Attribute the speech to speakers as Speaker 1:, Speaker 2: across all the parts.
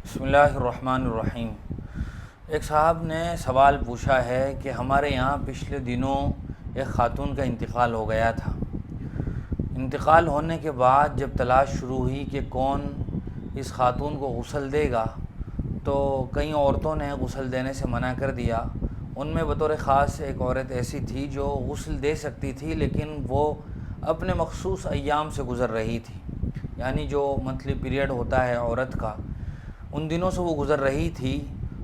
Speaker 1: بسم اللہ الرحمن الرحیم۔ ایک صاحب نے سوال پوچھا ہے کہ ہمارے یہاں پچھلے دنوں ایک خاتون کا انتقال ہو گیا تھا۔ انتقال ہونے کے بعد جب تلاش شروع ہوئی کہ کون اس خاتون کو غسل دے گا، تو کئی عورتوں نے غسل دینے سے منع کر دیا۔ ان میں بطور خاص ایک عورت ایسی تھی جو غسل دے سکتی تھی، لیکن وہ اپنے مخصوص ایام سے گزر رہی تھی، یعنی جو منتھلی پیریڈ ہوتا ہے عورت کا، ان دنوں سے وہ گزر رہی تھی۔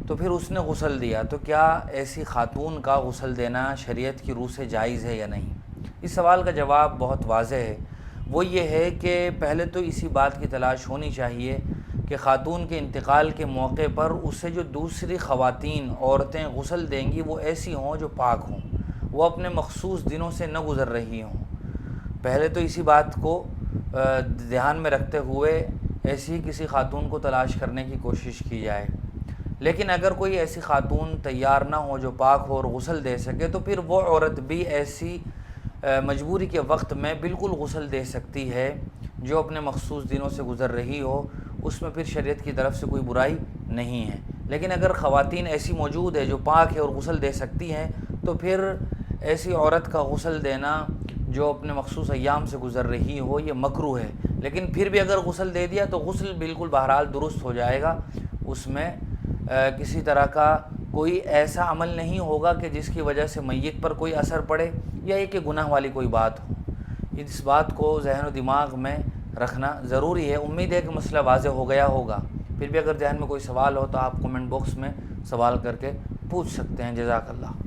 Speaker 1: تو پھر اس نے غسل دیا، تو کیا ایسی خاتون کا غسل دینا شریعت کی روح سے جائز ہے یا نہیں؟ اس سوال کا جواب بہت واضح ہے۔ وہ یہ ہے کہ پہلے تو اسی بات کی تلاش ہونی چاہیے کہ خاتون کے انتقال کے موقع پر اسے جو دوسری خواتین عورتیں غسل دیں گی وہ ایسی ہوں جو پاک ہوں، وہ اپنے مخصوص دنوں سے نہ گزر رہی ہوں۔ پہلے تو اسی بات کو دھیان میں رکھتے ہوئے ایسی کسی خاتون کو تلاش کرنے کی کوشش کی جائے۔ لیکن اگر کوئی ایسی خاتون تیار نہ ہو جو پاک ہو اور غسل دے سکے، تو پھر وہ عورت بھی ایسی مجبوری کے وقت میں بالکل غسل دے سکتی ہے جو اپنے مخصوص دنوں سے گزر رہی ہو۔ اس میں پھر شریعت کی طرف سے کوئی برائی نہیں ہے۔ لیکن اگر خواتین ایسی موجود ہے جو پاک ہے اور غسل دے سکتی ہیں، تو پھر ایسی عورت کا غسل دینا جو اپنے مخصوص ایام سے گزر رہی ہو یہ مکروہ ہے۔ لیکن پھر بھی اگر غسل دے دیا تو غسل بالکل بہرحال درست ہو جائے گا، اس میں کسی طرح کا کوئی ایسا عمل نہیں ہوگا کہ جس کی وجہ سے میت پر کوئی اثر پڑے یا یہ کہ گناہ والی کوئی بات ہو۔ اس بات کو ذہن و دماغ میں رکھنا ضروری ہے۔ امید ہے کہ مسئلہ واضح ہو گیا ہوگا۔ پھر بھی اگر ذہن میں کوئی سوال ہو تو آپ کمنٹ باکس میں سوال کر کے پوچھ سکتے ہیں۔ جزاک اللہ۔